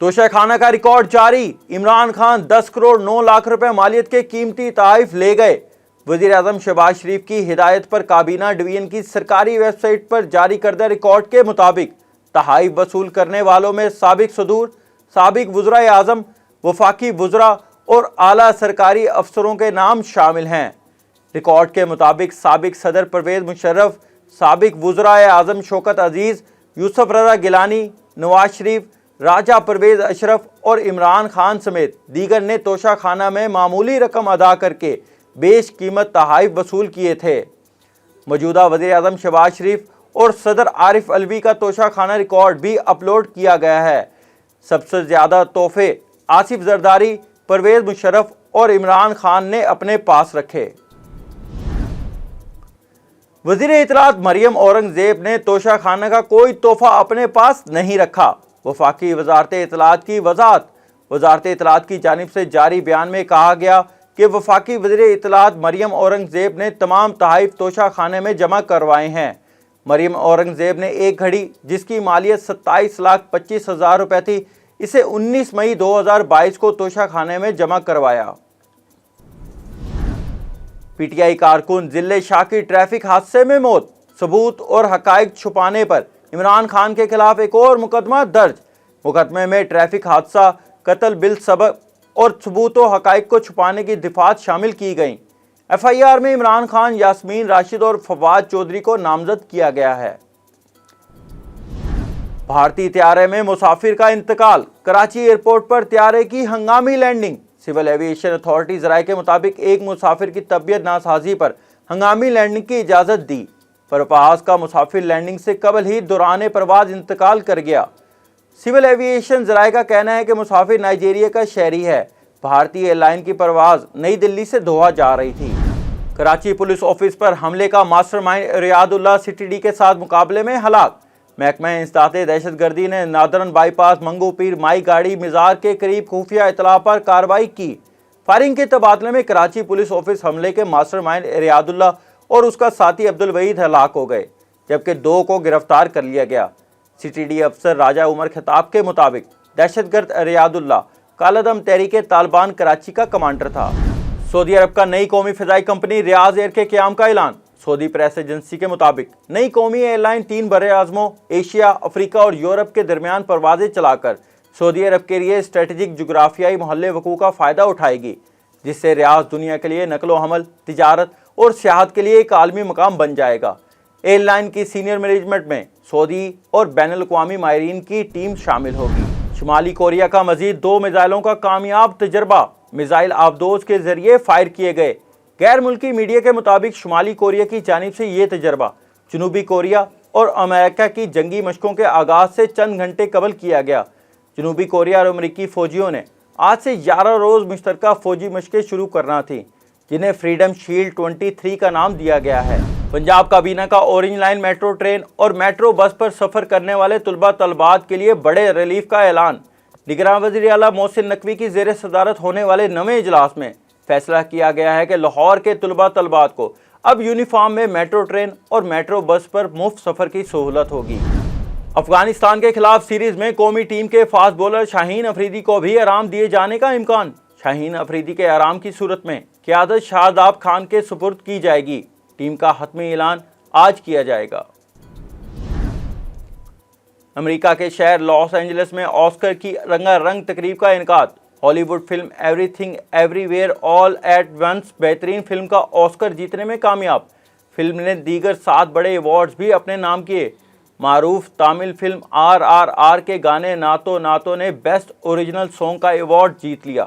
توشہ خانہ کا ریکارڈ جاری، عمران خان 10 کروڑ 9 لاکھ روپے مالیت کے قیمتی تحائف لے گئے۔ وزیر اعظم شہباز شریف کی ہدایت پر کابینہ ڈویژن کی سرکاری ویب سائٹ پر جاری کردہ ریکارڈ کے مطابق تحائف وصول کرنے والوں میں سابق صدور، سابق وزرائے اعظم، وفاقی وزراء اور اعلیٰ سرکاری افسروں کے نام شامل ہیں۔ ریکارڈ کے مطابق سابق صدر پرویز مشرف، سابق وزرائے اعظم شوکت عزیز، یوسف رضا گیلانی، نواز شریف، راجہ پرویز اشرف اور عمران خان سمیت دیگر نے توشہ خانہ میں معمولی رقم ادا کر کے بیش قیمت تحائف وصول کیے تھے۔ موجودہ وزیر اعظم شہباز شریف اور صدر عارف علوی کا توشہ خانہ ریکارڈ بھی اپلوڈ کیا گیا ہے۔ سب سے زیادہ تحفے آصف زرداری، پرویز مشرف اور عمران خان نے اپنے پاس رکھے۔ وزیر اطلاعات مریم اورنگزیب نے توشہ خانہ کا کوئی تحفہ اپنے پاس نہیں رکھا۔ وفاقی وزارت اطلاعات کی وضاحت۔ وزارت اطلاعات کی جانب سے جاری بیان میں کہا گیا کہ وفاقی وزیر اطلاعات مریم اورنگزیب نے تمام تحائف توشہ خانے میں جمع کروائے ہیں۔ مریم اورنگزیب نے ایک گھڑی جس کی مالیت 27,25,000 روپے تھی، اسے 19 مئی 2022 کو توشہ خانے میں جمع کروایا۔ پی ٹی آئی کارکن ضلع شاہ کی ٹریفک حادثے میں موت، ثبوت اور حقائق چھپانے پر عمران خان کے خلاف ایک اور مقدمہ درج۔ مقدمے میں ٹریفک حادثہ، قتل بالسبب اور ثبوت و حقائق کو چھپانے کی دفعات شامل کی گئیں۔ ایف آئی آر میں عمران خان، یاسمین راشد اور فواد چودھری کو نامزد کیا گیا ہے۔ بھارتی طیارے میں مسافر کا انتقال، کراچی ایئرپورٹ پر طیارے کی ہنگامی لینڈنگ۔ سول ایوی ایشن اتھارٹی ذرائع کے مطابق ایک مسافر کی طبیعت ناسازی پر ہنگامی لینڈنگ کی اجازت دی۔ پرواز کا مسافر لینڈنگ سے قبل ہی دوران پرواز انتقال کر گیا۔ سول ایوی ایشن ذرائع کا کہنا ہے کہ مسافر نائجیریا کا شہری ہے۔ بھارتی ایئر لائن کی پرواز نئی دلی سے دوحہ جا رہی تھی۔ کراچی پولیس آفس پر حملے کا ماسٹر مائنڈ ریاض اللہ سٹی ڈی کے ساتھ مقابلے میں ہلاک۔ محکمہ انسداد دہشت گردی نے نادرن بائی پاس منگو پیر مائی گاڑی مزار کے قریب خفیہ اطلاع پر کارروائی کی۔ فائرنگ کے تبادلے میں کراچی پولیس آفس حملے کے ماسٹر مائنڈ ریاض اللہ اور اس کا ساتھی عبدالوحید ہلاک ہو گئے، جبکہ 2 کو گرفتار کر لیا گیا۔ سی ڈی افسر راجہ عمر خطاب کے مطابق دہشت گرد ریاض اللہ کالعدم تحریک طالبان کراچی کا کمانڈر تھا۔ سعودی عرب کا نئی قومی فضائی کمپنی ریاض ایئر کے قیام کا اعلان۔ سعودی پریس ایجنسی کے مطابق نئی قومی ایئر لائن 3 براعظموں ایشیا، افریقہ اور یورپ کے درمیان پروازیں چلا کر سعودی عرب کے لیے اسٹریٹجک جغرافیائی محل وقوع کا فائدہ اٹھائے گی، جس سے ریاض دنیا کے لیے نقل و حمل، تجارت اور سیاحت کے لیے ایک عالمی مقام بن جائے گا۔ ایئر لائن کی سینئر مینجمنٹ میں سعودی اور بین الاقوامی ماہرین کی ٹیم شامل ہوگی۔ شمالی کوریا کا مزید 2 میزائلوں کا کامیاب تجربہ، میزائل آبدوز کے ذریعے فائر کیے گئے۔ غیر ملکی میڈیا کے مطابق شمالی کوریا کی جانب سے یہ تجربہ جنوبی کوریا اور امریکہ کی جنگی مشقوں کے آغاز سے چند گھنٹے قبل کیا گیا۔ جنوبی کوریا اور امریکی فوجیوں نے آج سے 11 روز مشترکہ فوجی مشقیں شروع کرنا تھیں، جنہیں فریڈم شیلڈ 23 کا نام دیا گیا ہے۔ پنجاب کابینہ کا اورنج لائن میٹرو ٹرین اور میٹرو بس پر سفر کرنے والے طلباء طالبات کے لیے بڑے ریلیف کا اعلان۔ نگراں وزیر اعلیٰ محسن نقوی کی زیر صدارت ہونے والے نویں اجلاس میں فیصلہ کیا گیا ہے کہ لاہور کے طلباء طالبات کو اب یونیفارم میں میٹرو ٹرین اور میٹرو بس پر مفت سفر کی سہولت ہوگی۔ افغانستان کے خلاف سیریز میں قومی ٹیم کے فاسٹ بولر شاہین افریدی کو بھی آرام دیے جانے کا امکان۔ شاہین افریدی کے آرام کی صورت میں قیادت شاداب خان کے سپرد کی جائے گی۔ ٹیم کا حتمی اعلان آج کیا جائے گا۔ امریکہ کے شہر لاس اینجلس میں آسکر کی رنگا رنگ تقریب کا انعقاد۔ Hollywood film everything everywhere all at once بہترین فلم کا آسکر جیتنے میں کامیاب۔ فلم نے دیگر 7 بڑے ایوارڈز بھی اپنے نام کیے۔ معروف تامل فلم RRR کے گانے ناتو ناتو نے بیسٹ اوریجنل سانگ کا ایوارڈ جیت لیا۔